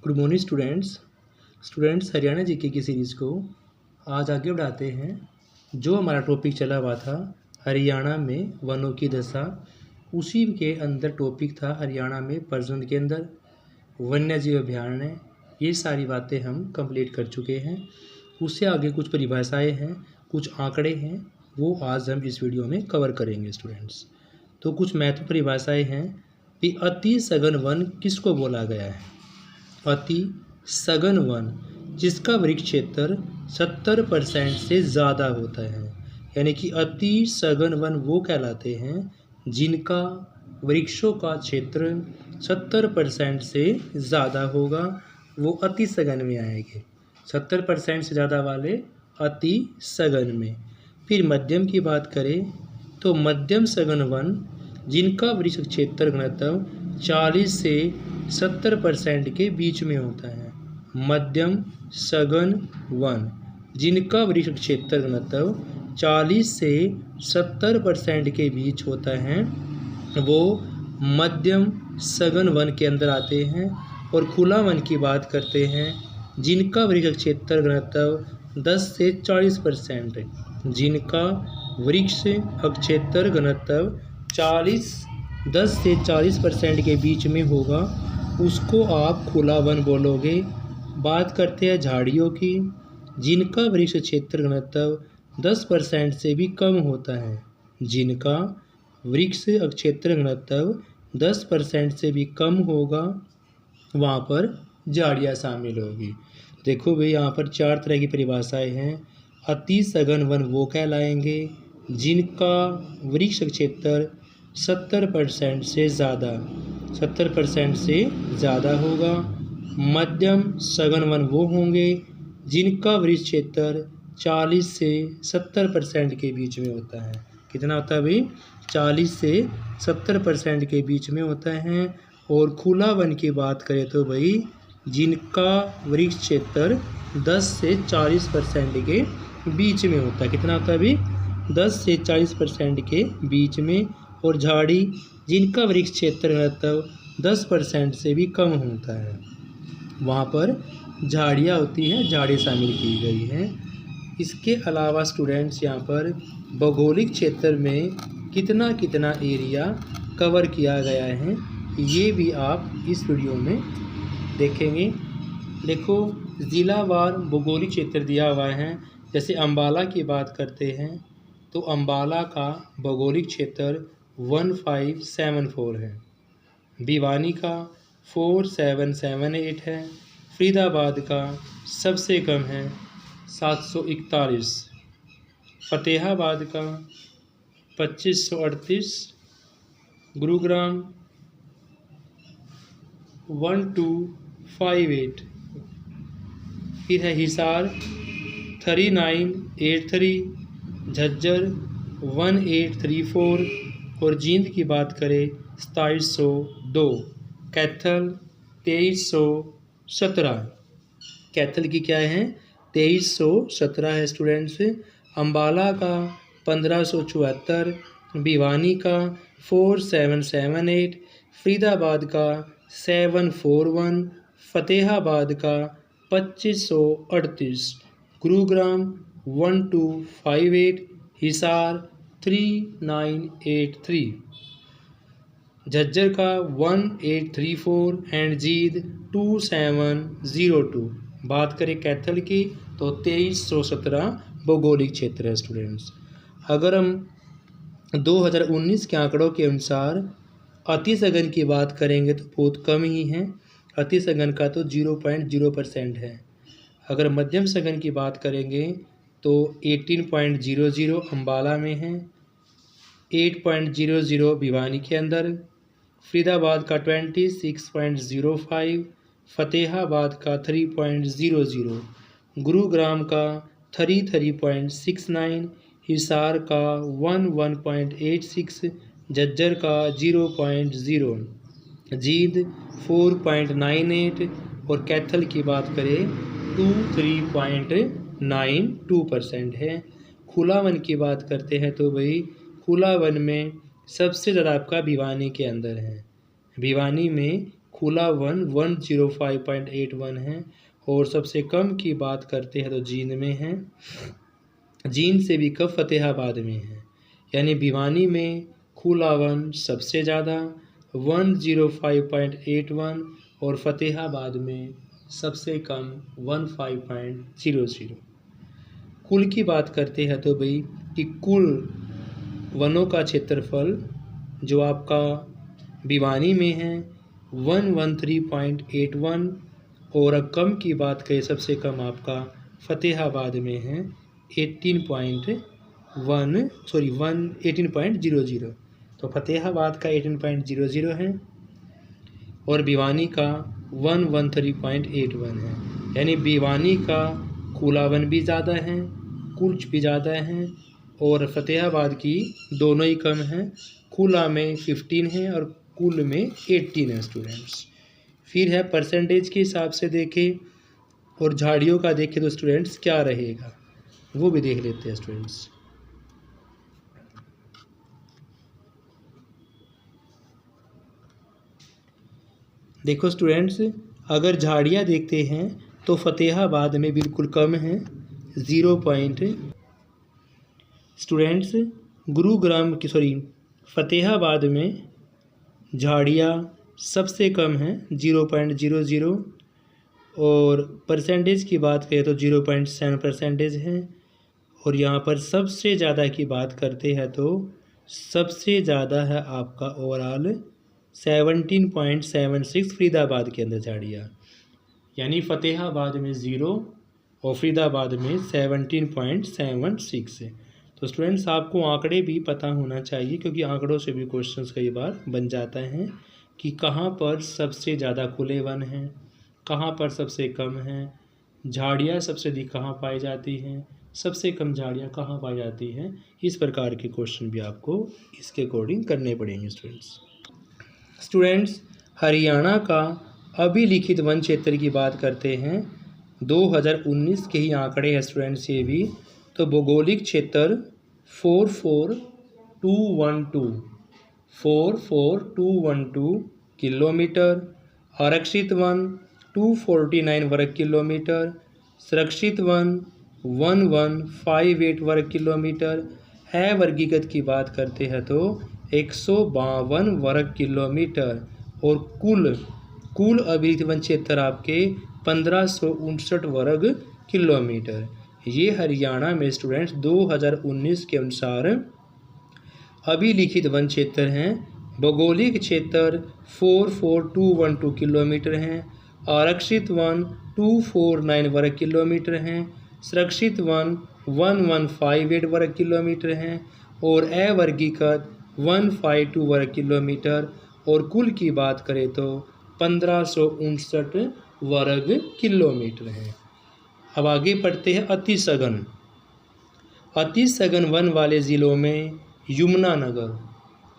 Good morning students Haryana GK की series को आज आगे बढ़ाते हैं। जो हमारा टॉपिक चला हुआ था हरियाणा में वनों की दशा, उसी के अंदर टॉपिक था हरियाणा में प्रजनन केंद्र, वन्यजीव अभयारण्य। ये सारी बातें हम कंप्लीट कर चुके हैं। उससे आगे कुछ परिभाषाएं हैं, कुछ आंकड़े हैं, वो आज हम इस वीडियो में कवर करेंगे स्टूडेंट्स। तो कुछ महत्वपूर्ण परिभाषाएं हैं कि अति सघन वन किसको बोला गया है। अति सघन वन जिसका वृक्ष क्षेत्र 70% से ज़्यादा होता है, यानी कि अति सघन वन वो कहलाते हैं जिनका वृक्षों का क्षेत्र 70% से ज़्यादा होगा, वो अति सघन में आएंगे। 70% से ज़्यादा वाले अति सघन में। फिर मध्यम की बात करें तो मध्यम सघन वन जिनका वृक्ष क्षेत्र घनत्व 40 से 70% के बीच में होता है। मध्यम सघन वन जिनका वृक्ष क्षेत्र घनत्व 40 से 70% के बीच होता है, वो मध्यम सघन वन के अंदर आते हैं। और खुला वन की बात करते हैं जिनका वृक्ष क्षेत्र घनत्व 10 से 40%, जिनका वृक्ष क्षेत्र घनत्व 10 से 40% के बीच में होगा, उसको आप खुला वन बोलोगे। बात करते हैं झाड़ियों की, जिनका वृक्ष क्षेत्र घनत्व 10% से भी कम होता है, जिनका वृक्ष क्षेत्र घनत्व 10% से भी कम होगा, वहाँ पर झाड़ियाँ शामिल होगी। देखो भाई, यहाँ पर 4 तरह की परिभाषाएं हैं। अति सघन वन वो कहलाएंगे जिनका वृक्ष क्षेत्र 70% से ज़्यादा होगा। मध्यम सघन वन वो होंगे जिनका वृक्ष क्षेत्र 40 से 70% के बीच में होता है। कितना होता है भाई? 40 से 70% के बीच में होता है। और खुला वन की बात करें तो भाई जिनका वृक्ष क्षेत्र 10 से 40% के बीच में होता है। कितना होता है भाई? 10 से 40% के बीच में। और झाड़ी जिनका वृक्ष क्षेत्र घनत्व 10% से भी कम होता है, वहाँ पर झाड़ियाँ होती हैं, झाड़ी शामिल की गई हैं। इसके अलावा स्टूडेंट्स यहाँ पर भौगोलिक क्षेत्र में कितना एरिया कवर किया गया है, ये भी आप इस वीडियो में देखेंगे। देखो, ज़िलावार भौगोलिक क्षेत्र दिया हुआ है। जैसे अम्बाला की बात करते हैं तो अम्बाला का भौगोलिक क्षेत्र 1574 है, भिवानी का 4778 है, फरीदाबाद का सबसे कम है 741, फतेहाबाद का 2538, गुरुग्राम 1258, फिर है हिसार 3983, झज्जर 1834 और जींद की बात करें 2702, कैथल 2317। कैथल की क्या है? 2317 है स्टूडेंट्स। अम्बाला का 1574, भिवानी का 4778, फरीदाबाद का 741, फतेहाबाद का 2538, गुरुग्राम 1258, हिसार 3983, झज्जर का 1834 एंड जींद 2702। बात करें कैथल की तो 2317 भौगोलिक क्षेत्र है स्टूडेंट्स। अगर हम 2019 के आंकड़ों के अनुसार अति सघन की बात करेंगे तो बहुत कम ही है। अति सघन का तो 0.0% है। अगर मध्यम सघन की बात करेंगे तो 18.00 अम्बाला में है, 8.00 भिवानी के अंदर, फरीदाबाद का 26.05, फतेहाबाद का 3.00, गुरुग्राम का 33.69, हिसार का 11.86, झज्जर का 0.0, जींद 4.98 और कैथल की बात करें 3.92% है। खुला वन की बात करते हैं तो भाई खुला वन में सबसे ज़्यादा आपका भिवानी के अंदर है। भिवानी में खुला वन 105.81 है। और सबसे कम की बात करते हैं तो जींद में है। जींद से भी कम फतेहाबाद में है। यानी भिवानी में खुला वन सबसे ज़्यादा 105.81 और फतेहाबाद में सबसे कम 15.00। कुल की बात करते हैं तो भाई कि कुल वनों का क्षेत्रफल जो आपका भिवानी में है 113.81 और कम की बात करें सबसे कम आपका फतेहाबाद में है 18.00। तो फतेहाबाद का 18.00 है और भिवानी का 113.81 है। यानी भिवानी का खुला वन भी ज़्यादा है, कुल भी ज़्यादा है और फतेहाबाद की दोनों ही कम हैं। खुला में 15 है और कुल में 18 है स्टूडेंट्स। फिर है परसेंटेज के हिसाब से देखें और झाड़ियों का देखें तो स्टूडेंट्स क्या रहेगा वो भी देख लेते हैं स्टूडेंट्स। देखो स्टूडेंट्स, अगर झाड़ियाँ देखते हैं तो फतेहाबाद में बिल्कुल कम है 0. स्टूडेंट्स गुरुग्राम की फतेहाबाद में झाड़ियाँ सबसे कम है 0.00 और परसेंटेज की बात करें तो 0.7% है। और यहाँ पर सबसे ज़्यादा की बात करते हैं तो सबसे ज़्यादा है आपका ओवरऑल 17.76 फरीदाबाद के अंदर झाड़ियाँ। यानी फतेहाबाद में 0 और फरीदाबाद में 17.76 है। तो स्टूडेंट्स आपको आंकड़े भी पता होना चाहिए क्योंकि आंकड़ों से भी क्वेश्चंस कई बार बन जाता है कि कहाँ पर सबसे ज़्यादा खुले वन हैं, कहाँ पर सबसे कम हैं, झाड़ियाँ सबसे अधिक कहाँ पाई जाती हैं, सबसे कम झाड़ियाँ कहाँ पाई जाती हैं। इस प्रकार के क्वेश्चन भी आपको इसके अकॉर्डिंग करने पड़ेंगे स्टूडेंट्स। हरियाणा का अभिलिखित वन क्षेत्र की बात करते हैं 2019 के ही आंकड़े हैं स्टूडेंट्स ये भी। तो भौगोलिक क्षेत्र 44212 किलोमीटर, आरक्षित वन 249 वर्ग किलोमीटर, सुरक्षित वन 1158 वर्ग किलोमीटर है। वर्गीकृत की बात करते हैं तो 152 वर्ग किलोमीटर और कुल अभिलिखित वन क्षेत्र आपके 1559 वर्ग किलोमीटर। ये हरियाणा में स्टूडेंट्स 2019 के अनुसार अभिलिखित वन क्षेत्र हैं। भौगोलिक क्षेत्र 44212 किलोमीटर हैं, आरक्षित वन 249 वर्ग किलोमीटर हैं, सुरक्षित वन 1158 वर्ग किलोमीटर हैं और अवर्गीकृत 152 वर्ग किलोमीटर और कुल की बात करें तो 1559 वर्ग किलोमीटर हैं। अब आगे पढ़ते हैं अति सघन वन वाले ज़िलों में यमुनानगर।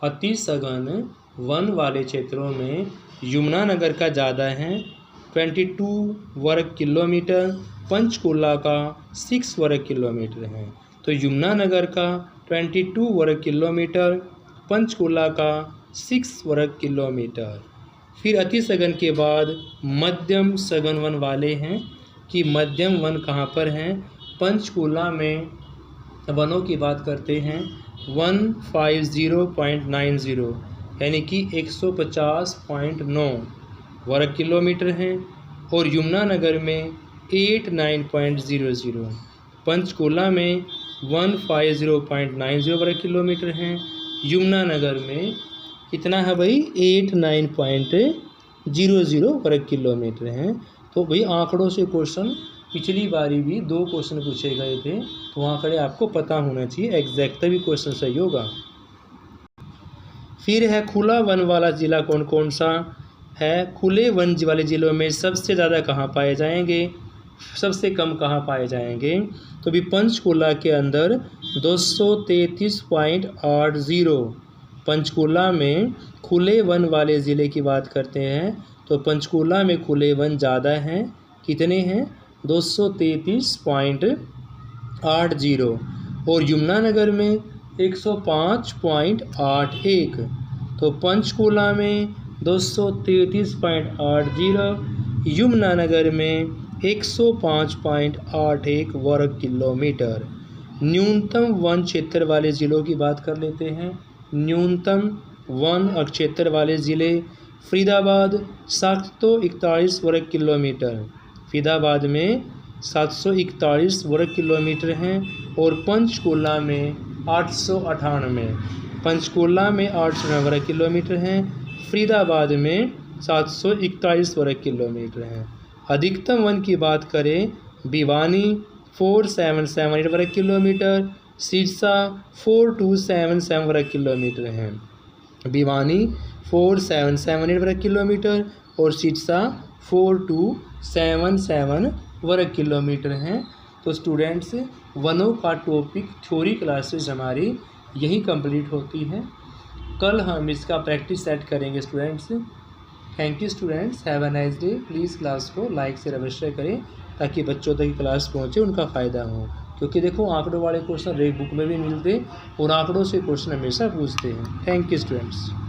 अति सघन वन वाले क्षेत्रों में यमुनानगर का ज़्यादा है 22 वर्ग किलोमीटर, पंचकुला का 6 वर्ग किलोमीटर है। तो यमुनानगर का 22 वर्ग किलोमीटर, पंचकुला का 6 वर्ग किलोमीटर। फिर अति सघन के बाद मध्यम सघन वन वाले हैं कि मध्यम वन कहाँ पर हैं। पंचकुला में वनों की बात करते हैं 150.90 यानी कि 150.9 वर्ग किलोमीटर हैं और यमुनानगर में 89.00, पंचकुला में 150.90 वर्ग किलोमीटर हैं। यमुनानगर में कितना है भाई 89.00 वर्ग किलोमीटर हैं। तो भाई आंकड़ों से क्वेश्चन पिछली बारी भी 2 क्वेश्चन पूछे गए थे तो आंकड़े आपको पता होना चाहिए, एग्जैक्ट भी क्वेश्चन सही होगा। फिर है खुला वन वाला ज़िला कौन कौन सा है। खुले वन वाले ज़िलों में सबसे ज़्यादा कहाँ पाए जाएंगे, सबसे कम कहाँ पाए जाएंगे। तो भी पंचकुला के अंदर 233.80 पंचकुला में खुले वन वाले ज़िले की बात करते हैं तो पंचकुला में खुले वन ज़्यादा हैं, कितने हैं 233.80 और यमुनानगर में 105.81। तो पंचकुला में 233.80, यमुनानगर में 105.81 वर्ग किलोमीटर। न्यूनतम वन क्षेत्र वाले ज़िलों की बात कर लेते हैं। न्यूनतम वन और क्षेत्र वाले ज़िले फरीदाबाद 741 वर्ग किलोमीटर, फरीदाबाद में 741 वर्ग किलोमीटर हैं। और पंचकुला में 898, पंचकुला में 898 वर्ग किलोमीटर हैं। फरीदाबाद में 741 वर्ग किलोमीटर हैं। अधिकतम वन की बात करें, भिवानी 4778 वर्ग किलोमीटर, सिरसा 4277 वर्ग किलोमीटर हैं। भिवानी 4778 वर्ग किलोमीटर और सिरसा 4277 वर्ग किलोमीटर हैं। तो स्टूडेंट्स, वनों का टॉपिक थ्योरी क्लासेस हमारी यही कंप्लीट होती हैं। कल हम इसका प्रैक्टिस सेट करेंगे students. Thank you students, have a nice day. Please class को लाइक से अवश्य करें ताकि बच्चों तक क्लास पहुँचे, उनका फ़ायदा हो। क्योंकि देखो, आंकड़ों वाले क्वेश्चन रेक बुक में भी मिलते और आंकड़ों से क्वेश्चन हमेशा पूछते हैं। Thank you students.